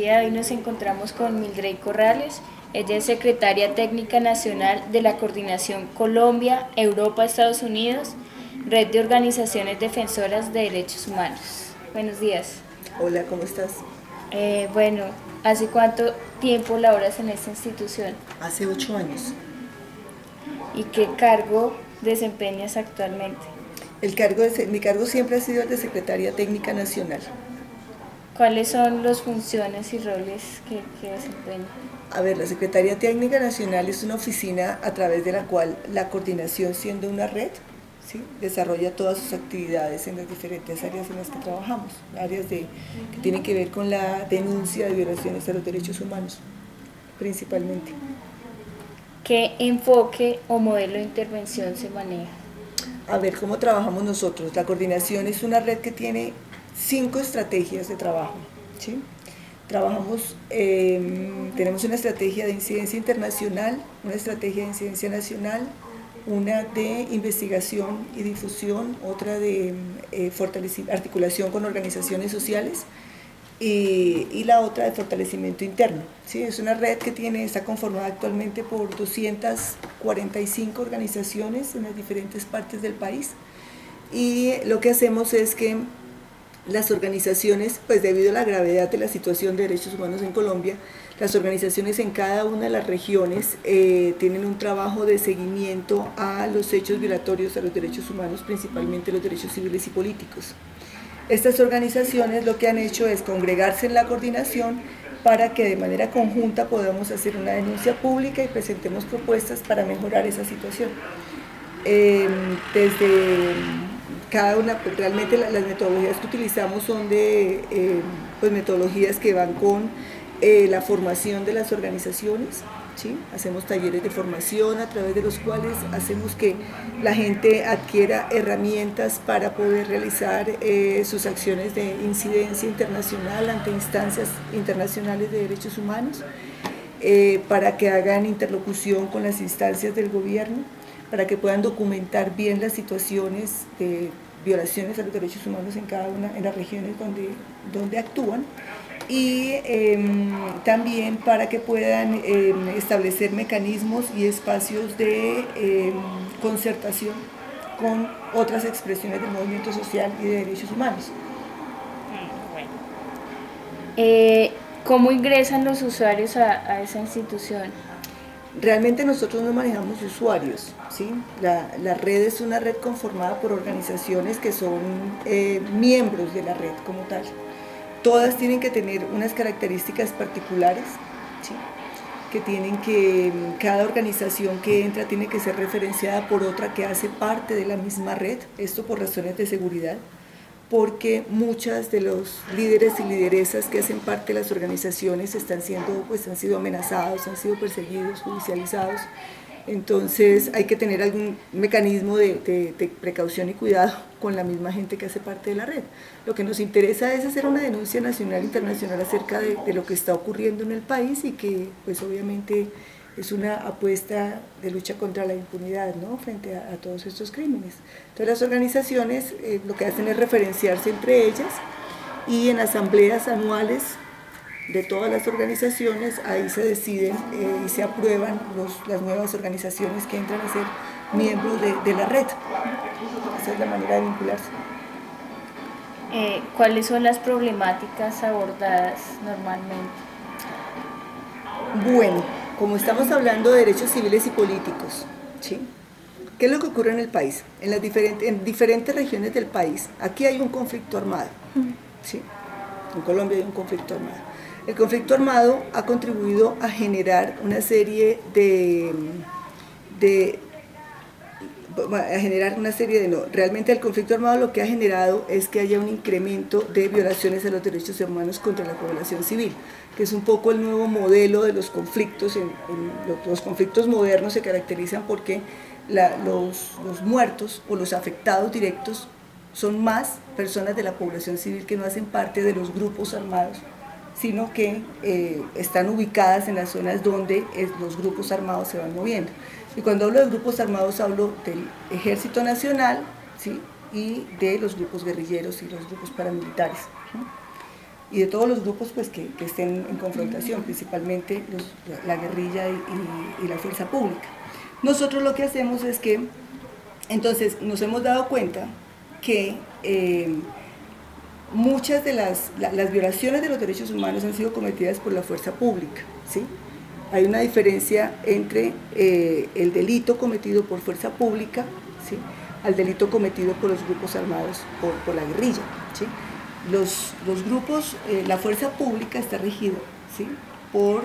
día de hoy nos encontramos con Mildred Corrales. Ella es secretaria técnica nacional de la Coordinación Colombia, Europa, Estados Unidos, Red de Organizaciones Defensoras de Derechos Humanos. Buenos días. Hola, ¿cómo estás? Bueno, ¿hace cuánto tiempo laboras en esta institución? Hace 8 años. ¿Y qué cargo desempeñas actualmente? Mi cargo siempre ha sido el de secretaria técnica nacional. ¿Cuáles son las funciones y roles que desempeña? A ver, la Secretaría Técnica Nacional es una oficina a través de la cual la coordinación, siendo una red, ¿sí?, desarrolla todas sus actividades en las diferentes áreas en las que trabajamos, que tienen que ver con la denuncia de violaciones a los derechos humanos, principalmente. ¿Qué enfoque o modelo de intervención se maneja? A ver, ¿cómo trabajamos nosotros? La coordinación es una red que tiene 5 estrategias de trabajo, ¿sí? Tenemos una estrategia de incidencia internacional, una estrategia de incidencia nacional, una de investigación y difusión, otra de articulación con organizaciones sociales y la otra de fortalecimiento interno, ¿sí? Es una red que está conformada actualmente por 245 organizaciones en las diferentes partes del país, y lo que hacemos es que las organizaciones, pues debido a la gravedad de la situación de derechos humanos en Colombia, las organizaciones en cada una de las regiones tienen un trabajo de seguimiento a los hechos violatorios a los derechos humanos, principalmente los derechos civiles y políticos. Estas organizaciones lo que han hecho es congregarse en la coordinación para que de manera conjunta podamos hacer una denuncia pública y presentemos propuestas para mejorar esa situación. Realmente las metodologías que utilizamos son metodologías que van con la formación de las organizaciones, ¿sí? Hacemos talleres de formación a través de los cuales hacemos que la gente adquiera herramientas para poder realizar sus acciones de incidencia internacional ante instancias internacionales de derechos humanos, para que hagan interlocución con las instancias del gobierno, para que puedan documentar bien las situaciones de violaciones a los derechos humanos en cada una de las regiones donde actúan, y también para que puedan establecer mecanismos y espacios de concertación con otras expresiones del movimiento social y de derechos humanos. ¿Cómo ingresan los usuarios a esa institución? Realmente nosotros no manejamos usuarios, ¿sí? La red es una red conformada por organizaciones que son miembros de la red como tal. Todas tienen que tener unas características particulares, ¿sí?, cada organización que entra tiene que ser referenciada por otra que hace parte de la misma red, esto por razones de seguridad, porque muchas de los líderes y lideresas que hacen parte de las organizaciones han sido amenazados, han sido perseguidos, judicializados. Entonces hay que tener algún mecanismo de precaución y cuidado con la misma gente que hace parte de la red. Lo que nos interesa es hacer una denuncia nacional e internacional acerca de lo que está ocurriendo en el país, y que pues obviamente es una apuesta de lucha contra la impunidad, ¿no?, frente a todos estos crímenes. Entonces las organizaciones lo que hacen es referenciarse entre ellas, y en asambleas anuales de todas las organizaciones ahí se deciden y se aprueban las nuevas organizaciones que entran a ser miembros de la red. Esa es la manera de vincularse. ¿Cuáles son las problemáticas abordadas normalmente? Bueno, como estamos hablando de derechos civiles y políticos, ¿sí?, ¿qué es lo que ocurre en el país? En diferentes regiones del país, aquí hay un conflicto armado, ¿sí? En Colombia hay un conflicto armado. El conflicto armado ha contribuido a generar una serie realmente el conflicto armado lo que ha generado es que haya un incremento de violaciones a los derechos humanos contra la población civil, que es un poco el nuevo modelo de los conflictos. Los conflictos modernos se caracterizan porque los muertos o los afectados directos son más personas de la población civil que no hacen parte de los grupos armados, sino que están ubicadas en las zonas donde los grupos armados se van moviendo. Y cuando hablo de grupos armados hablo del Ejército Nacional, ¿sí?, y de los grupos guerrilleros y los grupos paramilitares, ¿no? y de todos los grupos pues, que estén en confrontación, principalmente la guerrilla y la fuerza pública. Nosotros lo que hacemos es que, entonces, nos hemos dado cuenta que muchas de las violaciones de los derechos humanos han sido cometidas por la fuerza pública, ¿sí? Hay una diferencia entre el delito cometido por fuerza pública, ¿sí?, al delito cometido por los grupos armados por la guerrilla, ¿sí? Los grupos, la fuerza pública está regida, ¿sí?, por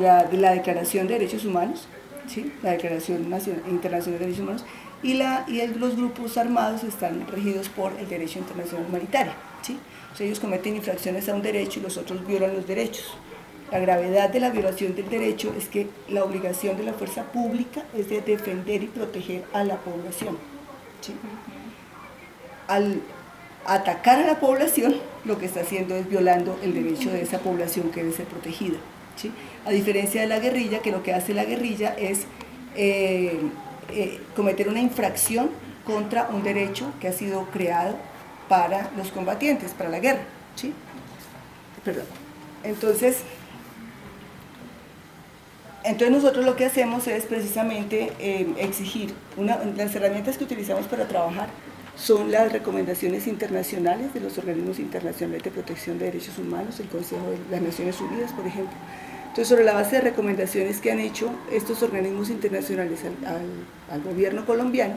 la Declaración de Derechos Humanos, ¿sí?, la Declaración Internacional de Derechos Humanos, y los grupos armados están regidos por el derecho internacional humanitario, ¿sí? O sea, ellos cometen infracciones a un derecho y los otros violan los derechos. La gravedad de la violación del derecho es que la obligación de la fuerza pública es de defender y proteger a la población, ¿sí? Al atacar a la población, lo que está haciendo es violando el derecho de esa población que debe ser protegida, ¿sí? A diferencia de la guerrilla, que lo que hace la guerrilla es cometer una infracción contra un derecho que ha sido creado para los combatientes, para la guerra, ¿sí? Perdón. Entonces nosotros lo que hacemos es precisamente exigir, las herramientas que utilizamos para trabajar son las recomendaciones internacionales de los organismos internacionales de protección de derechos humanos, el Consejo de las Naciones Unidas, por ejemplo. Entonces, sobre la base de recomendaciones que han hecho estos organismos internacionales al gobierno colombiano,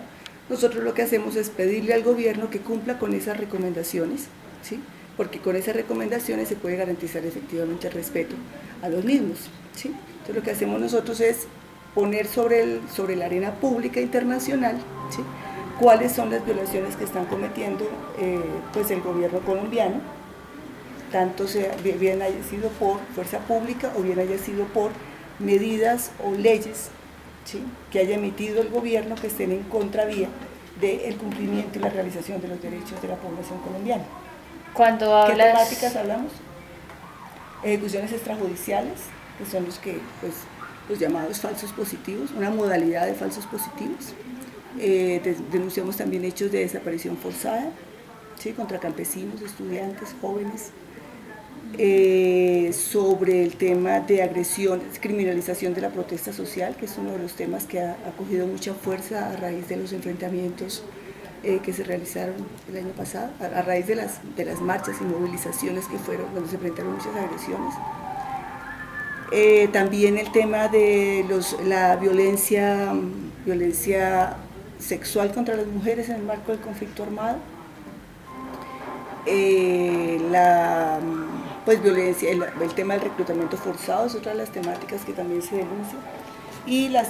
nosotros lo que hacemos es pedirle al gobierno que cumpla con esas recomendaciones, ¿sí?, porque con esas recomendaciones se puede garantizar efectivamente el respeto a los mismos, ¿sí? Entonces, lo que hacemos nosotros es poner sobre la arena pública internacional, ¿sí?, cuáles son las violaciones que están cometiendo pues el gobierno colombiano, tanto bien haya sido por fuerza pública o bien haya sido por medidas o leyes, ¿sí?, que haya emitido el gobierno que estén en contravía del cumplimiento y la realización de los derechos de la población colombiana. ¿Qué temáticas hablamos? Ejecuciones extrajudiciales, que son los llamados falsos positivos, una modalidad de falsos positivos. Denunciamos también hechos de desaparición forzada, ¿sí?, contra campesinos, estudiantes, jóvenes. Sobre el tema de agresión, criminalización de la protesta social, que es uno de los temas que ha cogido mucha fuerza a raíz de los enfrentamientos que se realizaron el año pasado, a raíz de las marchas y movilizaciones que fueron, donde se enfrentaron muchas agresiones. También el tema de la violencia sexual contra las mujeres en el marco del conflicto armado. Violencia, el tema del reclutamiento forzado es otra de las temáticas que también se denuncia, y los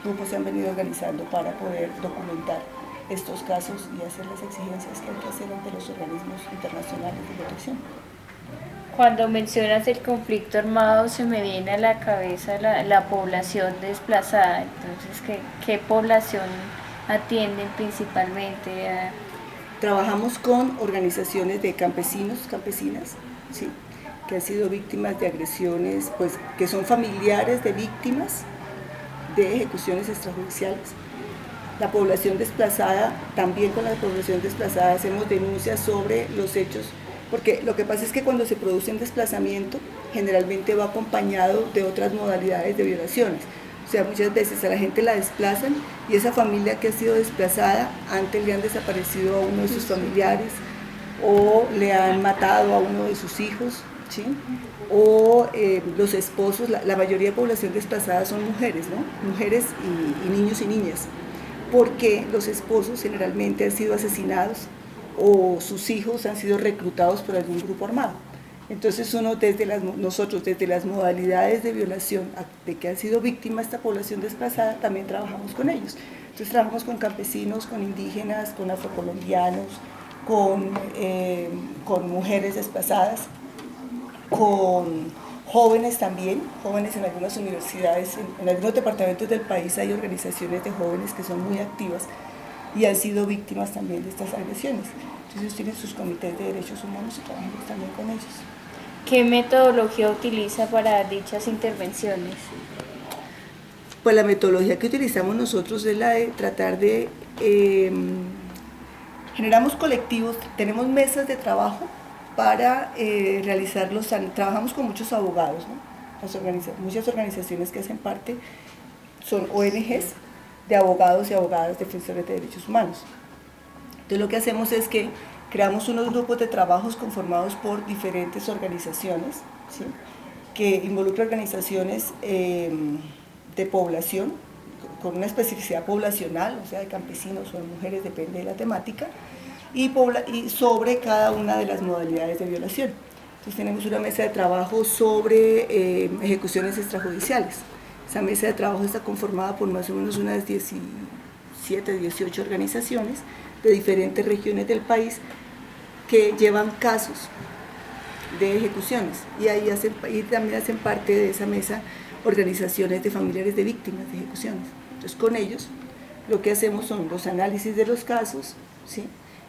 grupos se han venido organizando para poder documentar estos casos y hacer las exigencias que hay que hacer ante los organismos internacionales de protección. Cuando mencionas el conflicto armado se me viene a la cabeza la población desplazada. Entonces, ¿qué población atienden principalmente? Trabajamos con organizaciones de campesinos, campesinas, ¿sí?, que han sido víctimas de agresiones, pues que son familiares de víctimas de ejecuciones extrajudiciales. La población desplazada, también con la población desplazada hacemos denuncias sobre los hechos, porque lo que pasa es que cuando se produce un desplazamiento generalmente va acompañado de otras modalidades de violaciones. O sea, muchas veces a la gente la desplazan y esa familia que ha sido desplazada, antes le han desaparecido a uno de sus familiares o le han matado a uno de sus hijos, ¿sí?, o los esposos, la mayoría de población desplazada son mujeres, ¿no?, mujeres y niños y niñas, porque los esposos generalmente han sido asesinados o sus hijos han sido reclutados por algún grupo armado. Entonces nosotros desde las modalidades de violación de que han sido víctimas esta población desplazada, también trabajamos con ellos. Entonces trabajamos con campesinos, con indígenas, con afrocolombianos, con mujeres desplazadas, con jóvenes también, jóvenes en algunas universidades, en algunos departamentos del país hay organizaciones de jóvenes que son muy activas y han sido víctimas también de estas agresiones. Entonces ellos tienen sus comités de derechos humanos y trabajamos también con ellos. ¿Qué metodología utiliza para dichas intervenciones? Pues la metodología que utilizamos nosotros es la de tratar de Generamos colectivos, tenemos mesas de trabajo para realizarlos, trabajamos con muchos abogados, ¿no? Muchas organizaciones que hacen parte son ONGs de abogados y abogadas defensores de derechos humanos. Entonces lo que hacemos es que creamos unos grupos de trabajos conformados por diferentes organizaciones, ¿sí? Que involucran organizaciones de población, con una especificidad poblacional, o sea, de campesinos o de mujeres, depende de la temática, y sobre cada una de las modalidades de violación. Entonces tenemos una mesa de trabajo sobre ejecuciones extrajudiciales. Esa mesa de trabajo está conformada por más o menos unas 17, 18 organizaciones de diferentes regiones del país que llevan casos de ejecuciones, y ahí también hacen parte de esa mesa organizaciones de familiares de víctimas de ejecuciones. Entonces con ellos lo que hacemos son los análisis de los casos, ¿sí?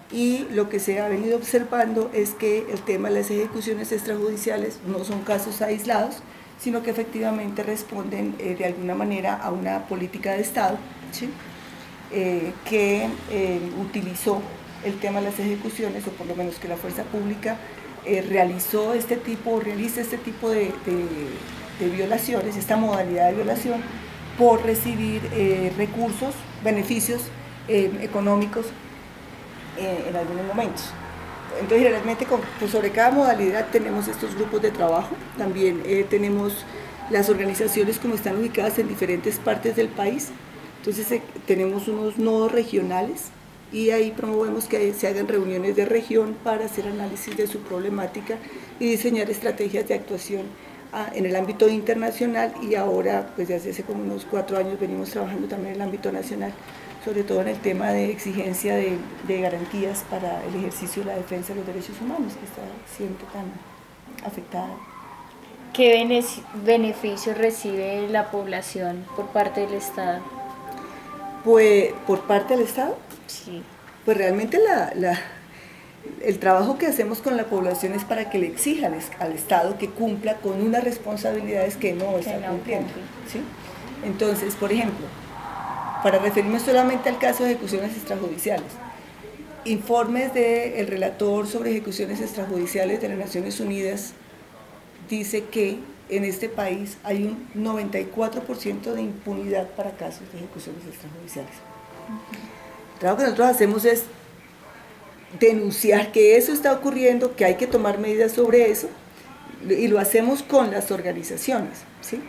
Y lo que se ha venido observando es que el tema de las ejecuciones extrajudiciales no son casos aislados, sino que efectivamente responden de alguna manera a una política de Estado, ¿sí? Que utilizó el tema de las ejecuciones, o por lo menos que la fuerza pública realiza este tipo de violaciones, esta modalidad de violación, por recibir recursos, beneficios económicos en algunos momentos. Entonces generalmente pues sobre cada modalidad tenemos estos grupos de trabajo. También tenemos las organizaciones como están ubicadas en diferentes partes del país. Entonces tenemos unos nodos regionales y ahí promovemos que se hagan reuniones de región para hacer análisis de su problemática y diseñar estrategias de actuación en el ámbito internacional, y ahora pues desde hace como unos 4 años venimos trabajando también en el ámbito nacional, sobre todo en el tema de exigencia de garantías para el ejercicio de la defensa de los derechos humanos, que está siempre tan afectada. ¿Qué beneficios recibe la población por parte del Estado? Pues, ¿por parte del Estado? Sí. Pues realmente el trabajo que hacemos con la población es para que le exija al Estado que cumpla con unas responsabilidades que no está cumpliendo, ¿sí? Entonces, por ejemplo, para referirme solamente al caso de ejecuciones extrajudiciales, informes del relator sobre ejecuciones extrajudiciales de las Naciones Unidas dice que en este país hay un 94% de impunidad para casos de ejecuciones extrajudiciales. El trabajo que nosotros hacemos es denunciar que eso está ocurriendo, que hay que tomar medidas sobre eso, y lo hacemos con las organizaciones, ¿sí?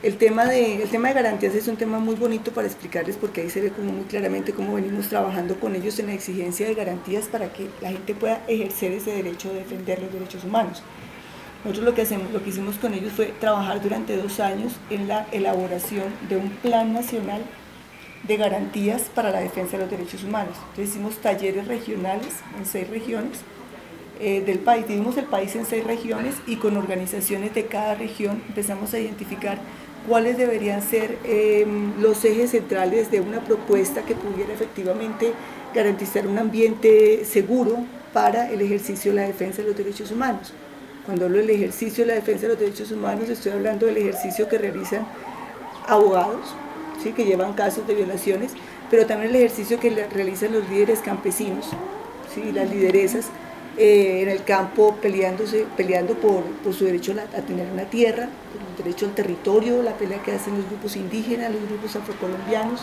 El tema de garantías es un tema muy bonito para explicarles, porque ahí se ve como muy claramente cómo venimos trabajando con ellos en la exigencia de garantías para que la gente pueda ejercer ese derecho de defender los derechos humanos. Nosotros lo que hicimos con ellos fue trabajar durante 2 años en la elaboración de un plan nacional de garantías para la defensa de los derechos humanos. Entonces hicimos talleres regionales en 6 regiones del país, dividimos el país en 6 regiones, y con organizaciones de cada región empezamos a identificar cuáles deberían ser los ejes centrales de una propuesta que pudiera efectivamente garantizar un ambiente seguro para el ejercicio de la defensa de los derechos humanos. Cuando hablo del ejercicio de la defensa de los derechos humanos, estoy hablando del ejercicio que realizan abogados, ¿sí?, que llevan casos de violaciones, pero también el ejercicio que realizan los líderes campesinos, ¿sí?, las lideresas en el campo peleando por su derecho a tener una tierra, por el derecho al territorio, la pelea que hacen los grupos indígenas, los grupos afrocolombianos,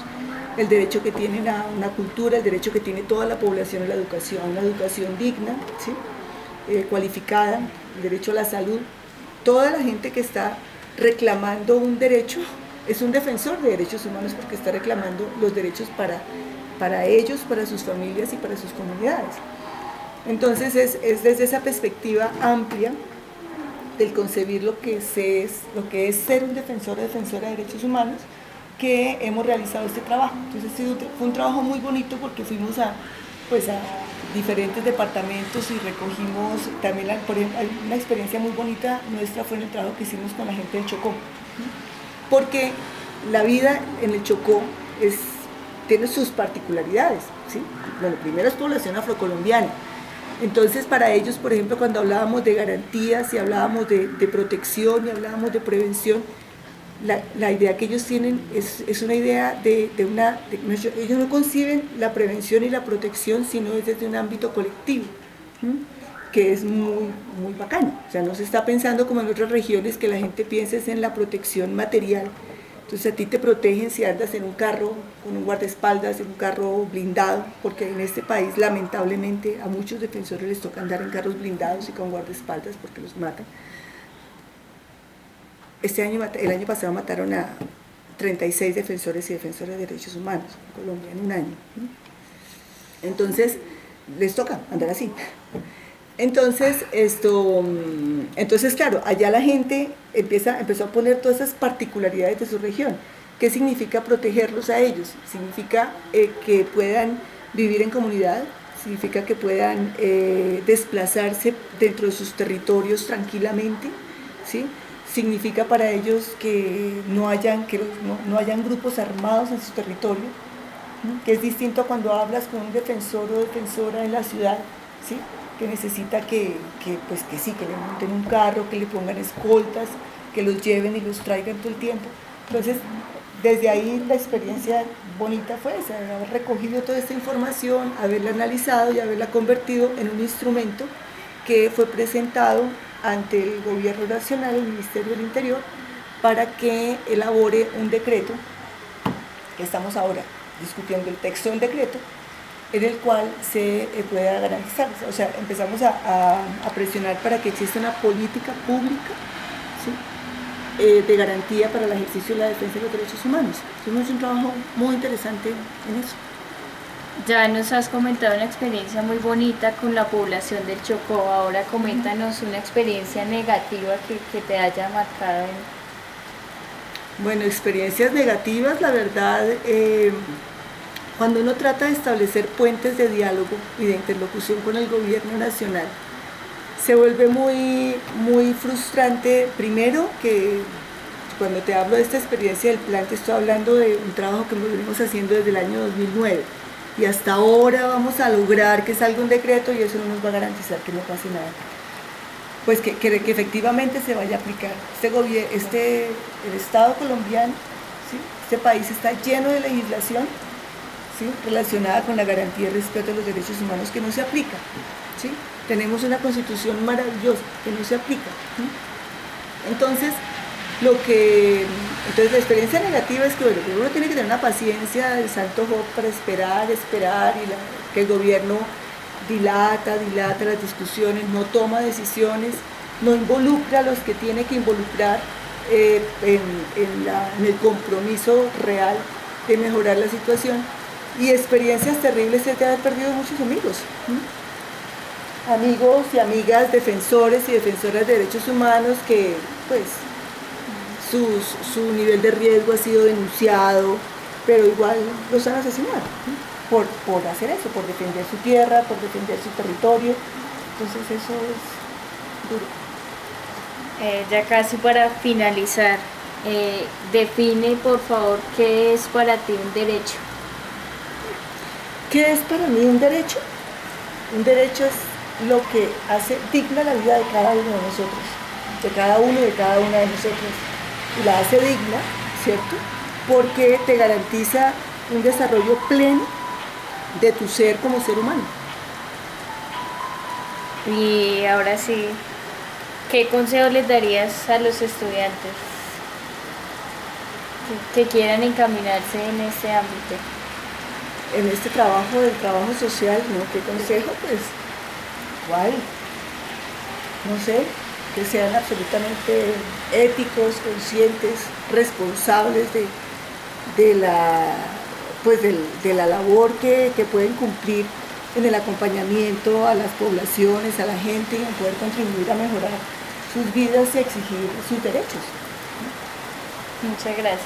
el derecho que tienen a una cultura, el derecho que tiene toda la población a la educación, una educación digna, ¿sí?, cualificada, el derecho a la salud. Toda la gente que está reclamando un derecho es un defensor de derechos humanos, porque está reclamando los derechos para ellos, para sus familias y para sus comunidades. Entonces es desde esa perspectiva amplia del concebir lo que es ser un defensor o defensora de derechos humanos que hemos realizado este trabajo. Entonces fue un trabajo muy bonito, porque fuimos a diferentes departamentos y recogimos también, por ejemplo, una experiencia muy bonita nuestra fue en el trabajo que hicimos con la gente del Chocó, porque la vida en el Chocó tiene sus particularidades, ¿sí? Bueno, primero es población afrocolombiana. Entonces para ellos, por ejemplo, cuando hablábamos de garantías y hablábamos de protección y hablábamos de prevención, la idea que ellos tienen es una idea ellos no conciben la prevención y la protección sino desde un ámbito colectivo, que es muy, muy bacano. O sea, no se está pensando como en otras regiones que la gente piensa es en la protección material. Entonces a ti te protegen si andas en un carro con un guardaespaldas, en un carro blindado, porque en este país lamentablemente a muchos defensores les toca andar en carros blindados y con guardaespaldas porque los matan. El año pasado mataron a 36 defensores y defensoras de derechos humanos en Colombia en un año. Entonces les toca andar así. Entonces, claro, allá la gente empezó a poner todas esas particularidades de su región. ¿Qué significa protegerlos a ellos? Significa que puedan vivir en comunidad, significa que puedan desplazarse dentro de sus territorios tranquilamente, ¿sí? Significa para ellos que no hayan grupos armados en su territorio, ¿no? Que es distinto a cuando hablas con un defensor o defensora en la ciudad, ¿sí? Que necesita que le monten un carro, que le pongan escoltas, que los lleven y los traigan todo el tiempo. Entonces, desde ahí la experiencia bonita fue esa, de haber recogido toda esta información, haberla analizado y haberla convertido en un instrumento que fue presentado ante el Gobierno Nacional, el Ministerio del Interior, para que elabore un decreto, que estamos ahora discutiendo el texto del decreto, en el cual se pueda garantizar. O sea, empezamos a presionar para que exista una política pública, ¿sí? De garantía para el ejercicio de la defensa de los derechos humanos. Hicimos un trabajo muy interesante en eso. Ya nos has comentado una experiencia muy bonita con la población del Chocó. Ahora coméntanos una experiencia negativa que te haya marcado. Bueno, experiencias negativas, la verdad, cuando uno trata de establecer puentes de diálogo y de interlocución con el gobierno nacional, se vuelve muy, muy frustrante. Primero, que cuando te hablo de esta experiencia del plan, te estoy hablando de un trabajo que venimos haciendo desde el año 2009. Y hasta ahora vamos a lograr que salga un decreto y eso no nos va a garantizar que no pase nada. Pues que efectivamente se vaya a aplicar. El Estado colombiano, ¿sí? Este país está lleno de legislación, ¿sí? Relacionada con la garantía y respeto de los derechos humanos que no se aplica, ¿sí? Tenemos una constitución maravillosa que no se aplica, ¿sí? Entonces la experiencia negativa es que uno tiene que tener una paciencia del santo Job para esperar y que el gobierno dilata las discusiones, no toma decisiones, no involucra a los que tiene que involucrar en el compromiso real de mejorar la situación. Y experiencias terribles es de haber perdido muchos amigos, amigos y amigas, defensores y defensoras de derechos humanos que pues su nivel de riesgo ha sido denunciado, pero igual los han asesinado, ¿no? por hacer eso, por defender su tierra, por defender su territorio. Entonces eso es duro. Ya casi para finalizar, define por favor qué es para ti un derecho. ¿Qué es para mí un derecho? Un derecho es lo que hace digna la vida de cada uno de nosotros, de cada uno y de cada una de nosotros. Y la hace digna, ¿cierto? Porque te garantiza un desarrollo pleno de tu ser como ser humano. Y ahora sí, ¿qué consejo les darías a los estudiantes que quieran encaminarse en este ámbito? En este trabajo del trabajo social, ¿no? ¿Qué consejo? Pues, igual, no sé, que sean absolutamente éticos, conscientes, responsables de la labor que pueden cumplir en el acompañamiento a las poblaciones, a la gente, y en poder contribuir a mejorar sus vidas y exigir sus derechos. Muchas gracias.